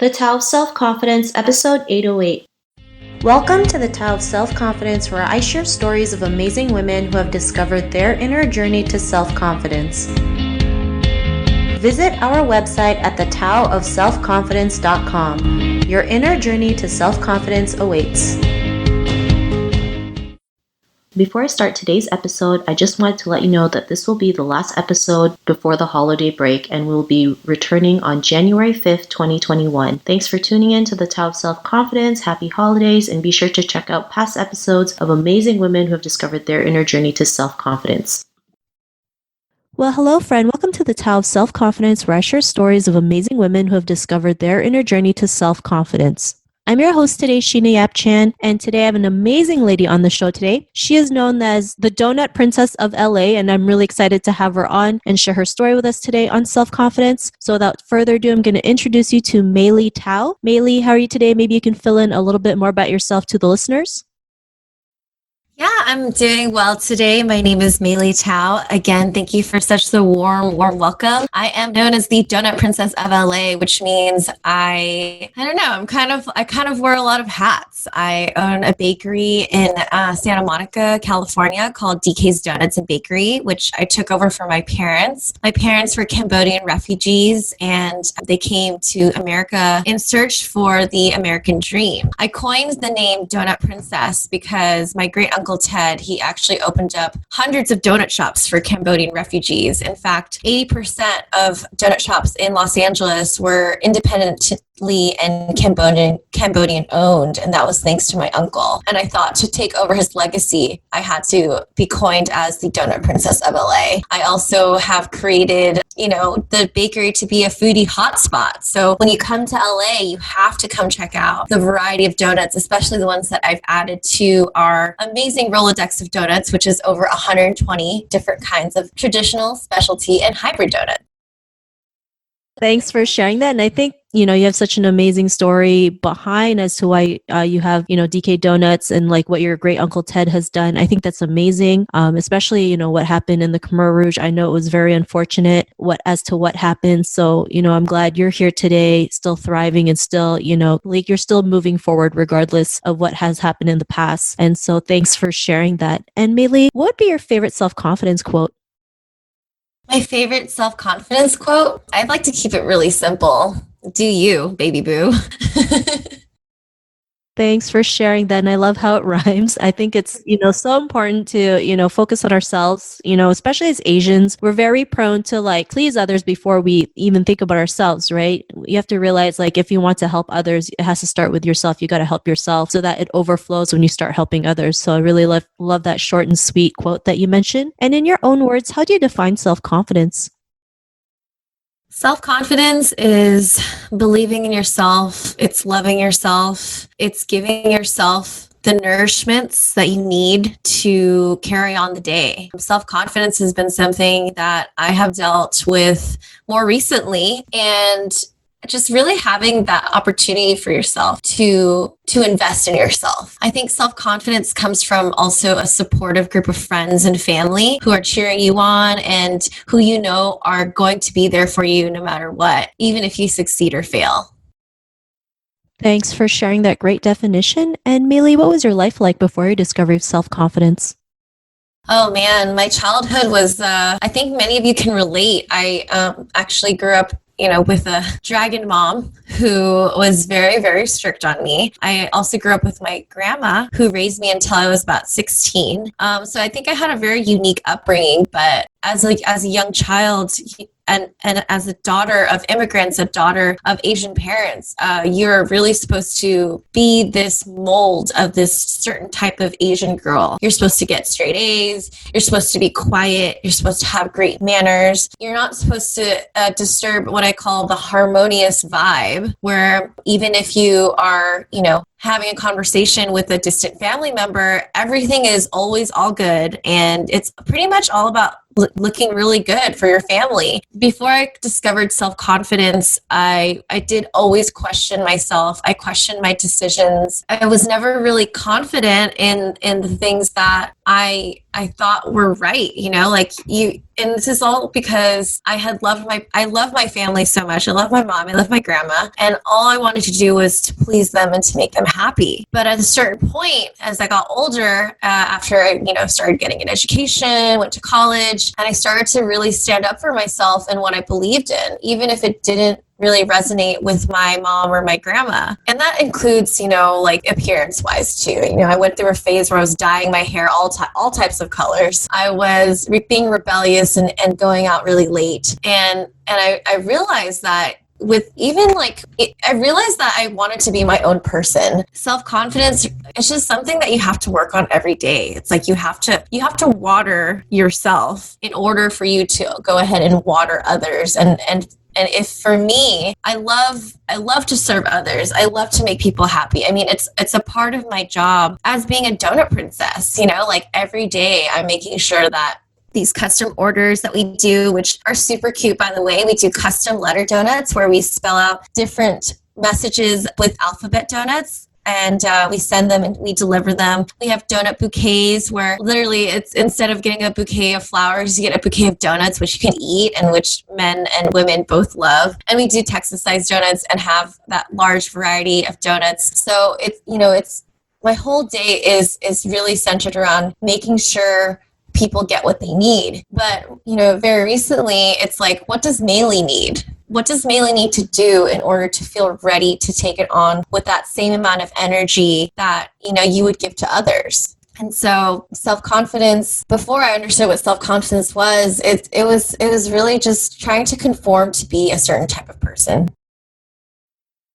The Tao of Self-Confidence, Episode 808. Welcome to the Tao of Self-Confidence, where I share stories of amazing women who have discovered their inner journey to self-confidence. Visit our website at thetaoofselfconfidence.com. Your inner journey to self-confidence awaits. Before I start today's episode, I just wanted to let you know that this will be the last episode before the holiday break, and we'll be returning on January 5th, 2021. Thanks for tuning in to the Tao of Self-Confidence. Happy holidays, and be sure to check out past episodes of amazing women who have discovered their inner journey to self-confidence. Well, hello, friend. Welcome to the Tao of Self-Confidence, where I share stories of amazing women who have discovered their inner journey to self-confidence. I'm your host today, Sheena Yap Chan, and today I have an amazing lady on the show today. She is known as the Donut Princess of LA, and I'm really excited to have her on and share her story with us today on self-confidence. So without further ado, I'm going to introduce you to Mei Li Tao. Mei Li, how are you today? Maybe you can fill in a little bit more about yourself to the listeners. Yeah, I'm doing well today. My name is Mei Li Tao. Again, thank you for such the warm welcome. I am known as the Donut Princess of LA, which means I don't know, I kind of wear a lot of hats. I own a bakery in Santa Monica, California called DK's Donuts and Bakery, which I took over for my parents. My parents were Cambodian refugees, and they came to America in search for the American dream. I coined the name Donut Princess because my great uncle Ted, he actually opened up hundreds of donut shops for Cambodian refugees. In fact, 80% of donut shops in Los Angeles were independently and Cambodian owned, and that was thanks to my uncle. And I thought to take over his legacy, I had to be coined as the Donut Princess of LA. I also have created, the bakery to be a foodie hotspot. So when you come to LA, you have to come check out the variety of donuts, especially the ones that I've added to our amazing Rolodex of donuts, which is over 120 different kinds of traditional, specialty, and hybrid donuts. Thanks for sharing that. And I think, you have such an amazing story behind as to why you have, DK Donuts and like what your great uncle Ted has done. I think that's amazing. Especially, what happened in the Khmer Rouge. I know it was very unfortunate as to what happened. So, I'm glad you're here today, still thriving and still, you're still moving forward regardless of what has happened in the past. And so thanks for sharing that. And Mei Li, what would be your favorite self-confidence quote? My favorite self-confidence quote? I'd like to keep it really simple. Do you, baby boo. Thanks for sharing that. And I love how it rhymes. I think it's, so important to, focus on ourselves, especially as Asians. We're very prone to please others before we even think about ourselves, right? You have to realize if you want to help others, it has to start with yourself. You got to help yourself so that it overflows when you start helping others. So I really love that short and sweet quote that you mentioned. And in your own words, how do you define self-confidence? Self-confidence is believing in yourself. It's loving yourself. It's giving yourself the nourishments that you need to carry on the day. Self-confidence has been something that I have dealt with more recently, and just really having that opportunity for yourself to invest in yourself. I think self-confidence comes from also a supportive group of friends and family who are cheering you on and who are going to be there for you no matter what, even if you succeed or fail. Thanks for sharing that great definition. And Mei Li, what was your life like before you discovered self-confidence? Oh man, my childhood was, I think many of you can relate. I actually grew up with a dragon mom who was very, very strict on me. I also grew up with my grandma who raised me until I was about 16. So I think I had a very unique upbringing, but as a young child, and as a daughter of immigrants, a daughter of Asian parents, you're really supposed to be this mold of this certain type of Asian girl. You're supposed to get straight A's. You're supposed to be quiet. You're supposed to have great manners. You're not supposed to disturb what I call the harmonious vibe, where even if you are, having a conversation with a distant family member, everything is always all good. And it's pretty much all about looking really good for your family. Before I discovered self-confidence, I did always question myself. I questioned my decisions. I was never really confident in the things that I thought were right, like and this is all because I love my family so much. I love my mom, I love my grandma, and all I wanted to do was to please them and to make them happy. But at a certain point, as I got older, after I, started getting an education, went to college, and I started to really stand up for myself and what I believed in, even if it didn't really resonate with my mom or my grandma. And that includes, like appearance wise too. I went through a phase where I was dyeing my hair all types of colors. I was being rebellious and going out really late. And I realized that I realized that I wanted to be my own person. Self-confidence, it's just something that you have to work on every day. It's like you have to water yourself in order for you to go ahead and water others. And if for me, I love to serve others. I love to make people happy. I mean, it's a part of my job as being a donut princess, like every day I'm making sure that these custom orders that we do, which are super cute, by the way, we do custom letter donuts where we spell out different messages with alphabet donuts. And we send them and we deliver them. We have donut bouquets where literally it's instead of getting a bouquet of flowers, you get a bouquet of donuts, which you can eat and which men and women both love. And we do Texas-sized donuts and have that large variety of donuts. So it's my whole day is really centered around making sure people get what they need. But, very recently, it's like, what does Maylee need? What does Maylee need to do in order to feel ready to take it on with that same amount of energy that, you would give to others? And so self-confidence, before I understood what self-confidence was, it was really just trying to conform to be a certain type of person.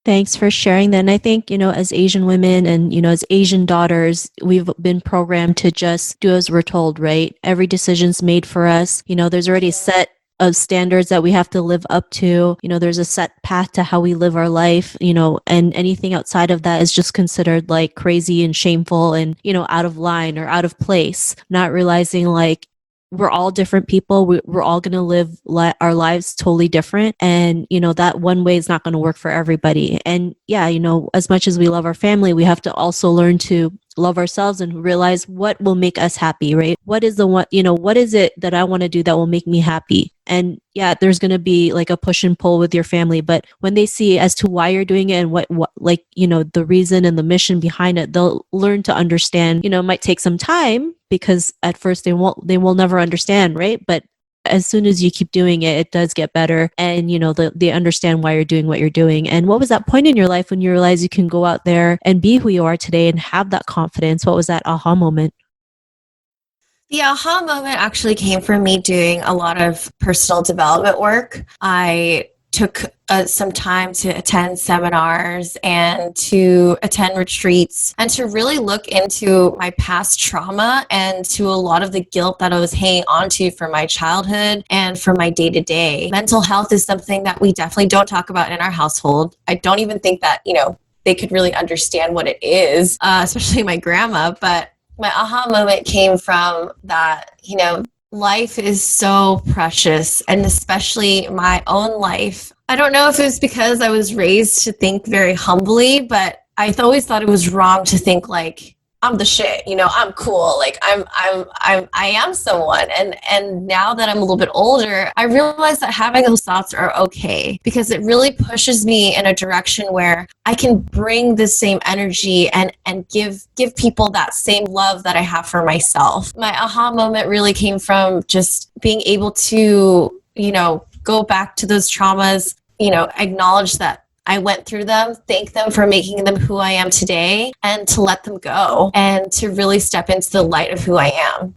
Thanks for sharing that. And I think, as Asian women and, as Asian daughters, we've been programmed to just do as we're told, right? Every decision's made for us. There's already a set of standards that we have to live up to. There's a set path to how we live our life, and anything outside of that is just considered like crazy and shameful and, out of line or out of place, not realizing like, we're all different people. We're all going to live our lives totally different. And, that one way is not going to work for everybody. And yeah, as much as we love our family, we have to also learn to love ourselves and realize what will make us happy, right? What is what is it that I want to do that will make me happy? And yeah, there's going to be like a push and pull with your family, but when they see as to why you're doing it and what the reason and the mission behind it, they'll learn to understand. It might take some time because at first they will never understand, right? But as soon as you keep doing it, it does get better. And, they understand why you're doing what you're doing. And what was that point in your life when you realized you can go out there and be who you are today and have that confidence? What was that aha moment? The aha moment actually came from me doing a lot of personal development work. I took some time to attend seminars and to attend retreats and to really look into my past trauma and to a lot of the guilt that I was hanging onto from my childhood and from my day-to-day. Mental health is something that we definitely don't talk about in our household. I don't even think that, they could really understand what it is, especially my grandma. But my aha moment came from that, life is so precious, and especially my own life. I don't know if it was because I was raised to think very humbly, but I always thought it was wrong to think like, I'm the shit, I'm cool, like I am someone. And now that I'm a little bit older, I realize that having those thoughts are okay, because it really pushes me in a direction where I can bring the same energy and give people that same love that I have for myself. My aha moment really came from just being able to, go back to those traumas, acknowledge that I went through them, thank them for making them who I am today, and to let them go and to really step into the light of who I am.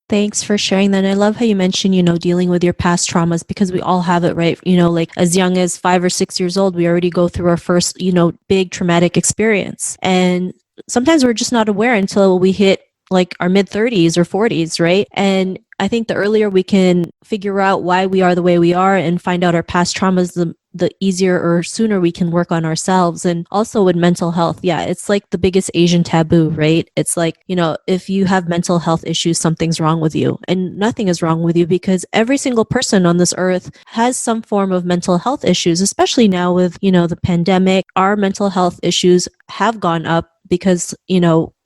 Thanks for sharing that. And I love how you mentioned, dealing with your past traumas, because we all have it, right? Like as young as 5 or 6 years old, we already go through our first, big traumatic experience. And sometimes we're just not aware until we hit like our mid 30s or 40s, right? And I think the earlier we can figure out why we are the way we are and find out our past traumas, the easier or sooner we can work on ourselves. And also with mental health, yeah, it's like the biggest Asian taboo, right? It's like, if you have mental health issues, something's wrong with you. And nothing is wrong with you, because every single person on this earth has some form of mental health issues, especially now with, the pandemic. Our mental health issues have gone up because,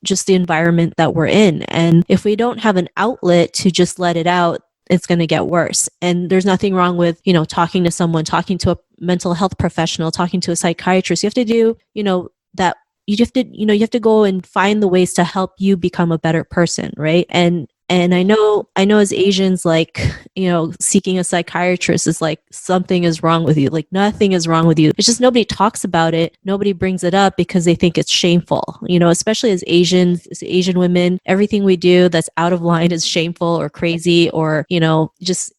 just the environment that we're in. And if we don't have an outlet to just let it out, it's going to get worse. And there's nothing wrong with, talking to someone, talking to a mental health professional, talking to a psychiatrist. You have to do, that. You have to go and find the ways to help you become a better person, right? And I know as Asians, like, seeking a psychiatrist is like something is wrong with you. Like nothing is wrong with you. It's just nobody talks about it. Nobody brings it up because they think it's shameful. Especially as Asians, as Asian women, everything we do that's out of line is shameful or crazy or, just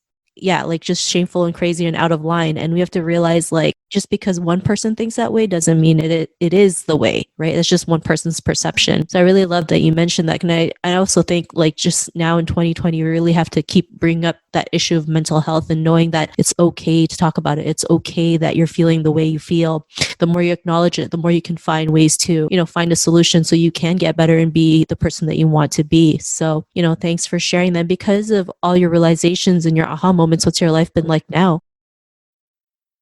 shameful and crazy and out of line. And we have to realize, like, just because one person thinks that way doesn't mean it is the way, right? It's just one person's perception. So I really love that you mentioned that. And I also think, like, just now in 2020, we really have to keep bringing up that issue of mental health and knowing that it's okay to talk about it. It's okay that you're feeling the way you feel. The more you acknowledge it, the more you can find ways to, find a solution so you can get better and be the person that you want to be. So, thanks for sharing that. Because of all your realizations and your aha moments, what's your life been like now?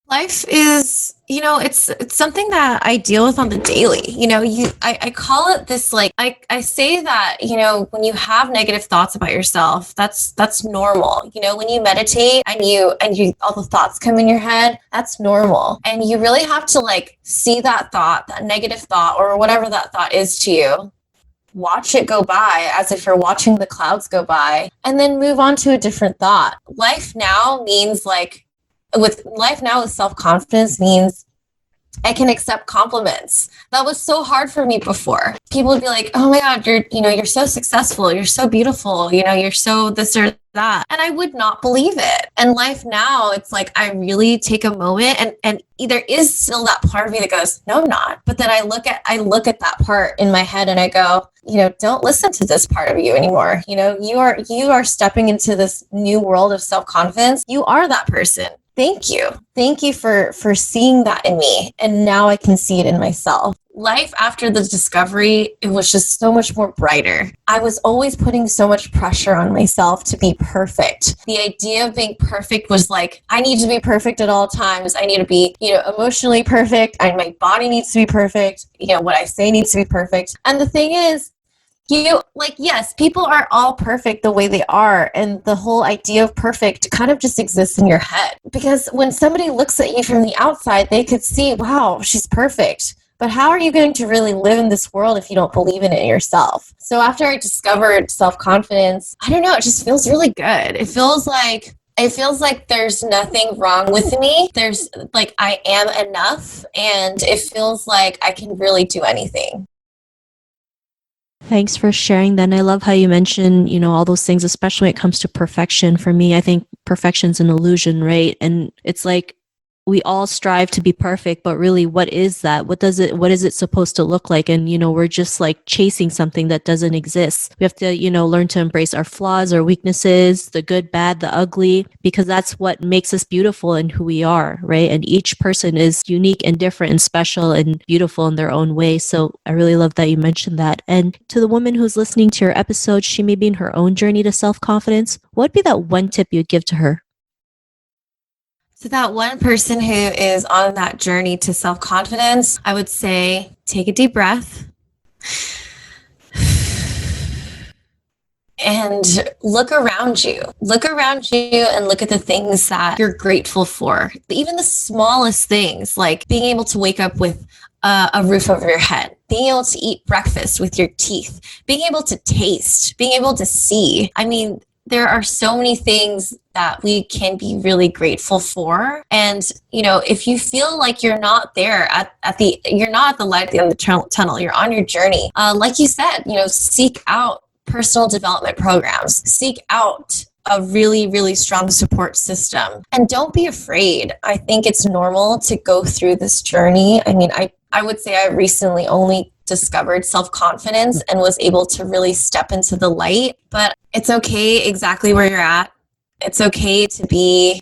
Life is, it's something that I deal with on the daily. I call it this, like, I say that, when you have negative thoughts about yourself, that's normal. When you meditate and you all the thoughts come in your head, that's normal. And you really have to, like, see that thought, that negative thought, or whatever that thought is to you, watch it go by as if you're watching the clouds go by, and then move on to a different thought. Life now means, like, with self-confidence means I can accept compliments. That was so hard for me before. People would be like, "Oh my God, you're so successful. You're so beautiful. You're so this or that." And I would not believe it. And life now, it's like, I really take a moment and there is still that part of me that goes, "No, I'm not." But then I look at that part in my head and I go, don't listen to this part of you anymore. You are stepping into this new world of self-confidence. You are that person. Thank you. Thank you for seeing that in me. And now I can see it in myself. Life after the discovery, it was just so much more brighter. I was always putting so much pressure on myself to be perfect. The idea of being perfect was like, I need to be perfect at all times. I need to be, emotionally perfect. My body needs to be perfect. What I say needs to be perfect. And the thing is, yes, people are all perfect the way they are. And the whole idea of perfect kind of just exists in your head. Because when somebody looks at you from the outside, they could see, wow, she's perfect. But how are you going to really live in this world if you don't believe in it yourself? So after I discovered self-confidence, I don't know, it just feels really good. It feels like there's nothing wrong with me. There's, like, I am enough. And it feels like I can really do anything. Thanks for sharing that. And I love how you mentioned, all those things, especially when it comes to perfection. For me, I think perfection's an illusion, right? And it's like, we all strive to be perfect, but really, what is that? What is it supposed to look like? And, we're just like chasing something that doesn't exist. We have to, learn to embrace our flaws, our weaknesses, the good, bad, the ugly, because that's what makes us beautiful and who we are, right? And each person is unique and different and special and beautiful in their own way. So I really love that you mentioned that. And to the woman who's listening to your episode, she may be in her own journey to self-confidence. What would be that one tip you'd give to her? So that one person who is on that journey to self-confidence, I would say, take a deep breath and look around you. Look around you and look at the things that you're grateful for. Even the smallest things, like being able to wake up with a roof over your head, being able to eat breakfast with your teeth, being able to taste, being able to see. I mean, there are so many things that we can be really grateful for. And, if you feel like you're not there you're not at the light at the end of the tunnel, you're on your journey. Like you said, seek out personal development programs, seek out a really, really strong support system. And don't be afraid. I think it's normal to go through this journey. I mean, I would say I recently only discovered self-confidence and was able to really step into the light. But it's okay exactly where you're at. It's okay to be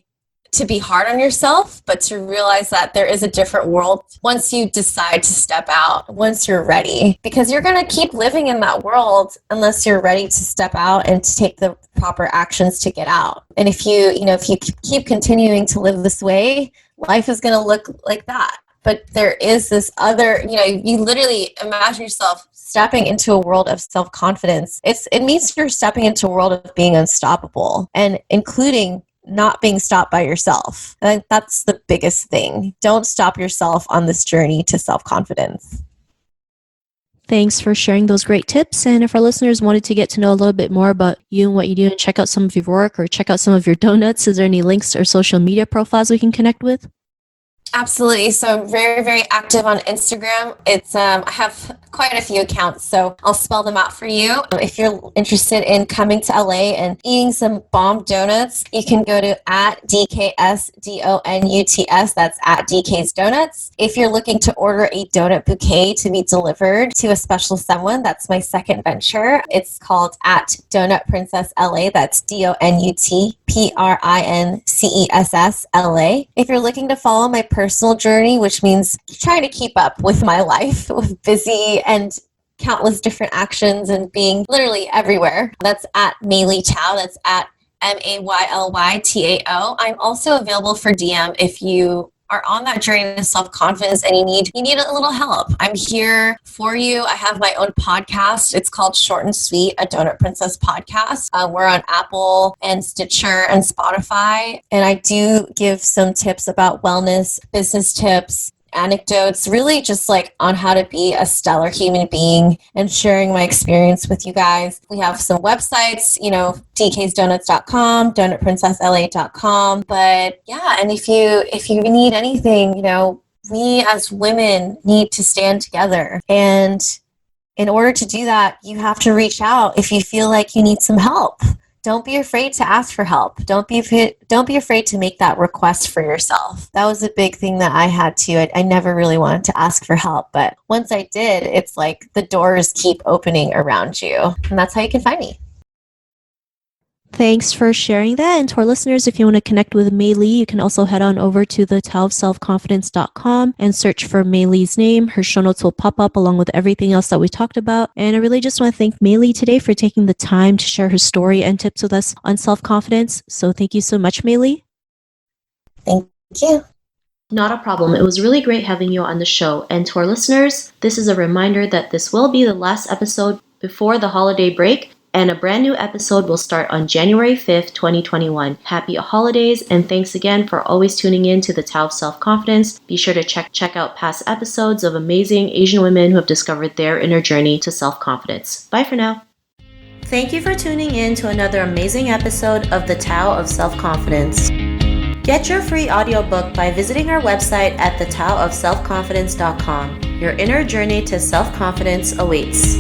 hard on yourself, but to realize that there is a different world once you decide to step out, once you're ready, because you're going to keep living in that world unless you're ready to step out and to take the proper actions to get out. And if you keep continuing to live this way, life is going to look like that. but there is this other, you literally imagine yourself stepping into a world of self-confidence. It means you're stepping into a world of being unstoppable, and including not being stopped by yourself. I think that's the biggest thing. Don't stop yourself on this journey to self-confidence. Thanks for sharing those great tips. And if our listeners wanted to get to know a little bit more about you and what you do and check out some of your work or check out some of your donuts, is there any links or social media profiles we can connect with? Absolutely. So I'm very, very active on Instagram. I have quite a few accounts, so I'll spell them out for you. If you're interested in coming to LA and eating some bomb donuts, you can go to @DKSDONUTS. That's @DK's Donuts. If you're looking to order a donut bouquet to be delivered to a special someone, that's my second venture. It's called @DonutPrincessLA. That's DONUTPRINCESS LA. If you're looking to follow my personal journey, which means trying to keep up with my life, with busy and countless different actions and being literally everywhere, that's @MayleeTao. That's MAYLYTAO. I'm also available for DM if you are on that journey to self-confidence and you need a little help. I'm here for you. I have my own podcast. It's called Short and Sweet, a Donut Princess podcast. We're on Apple and Stitcher and Spotify. And I do give some tips about wellness, business tips, anecdotes, really just like on how to be a stellar human being and sharing my experience with you guys. We have some websites, dksdonuts.com, donutprincessla.com. But yeah, and if you need anything, we as women need to stand together. And in order to do that, you have to reach out if you feel like you need some help. Don't be afraid to ask for help. Don't be afraid to make that request for yourself. That was a big thing that I had too. I never really wanted to ask for help, but once I did, it's like the doors keep opening around you, and that's how you can find me. Thanks for sharing that. And to our listeners, if you want to connect with Maylee, you can also head on over to the taoofselfconfidence.com and search for Maylee's name. Her show notes will pop up along with everything else that we talked about. And I really just want to thank Maylee today for taking the time to share her story and tips with us on self-confidence. So thank you so much, Maylee. Thank you. Not a problem. It was really great having you on the show. And to our listeners, this is a reminder that this will be the last episode before the holiday break. And a brand new episode will start on January 5th, 2021. Happy holidays, and thanks again for always tuning in to the Tao of Self-Confidence. Be sure to check out past episodes of amazing Asian women who have discovered their inner journey to self-confidence. Bye for now. Thank you for tuning in to another amazing episode of the Tao of Self-Confidence. Get your free audiobook by visiting our website at thetaoofselfconfidence.com. Your inner journey to self-confidence awaits.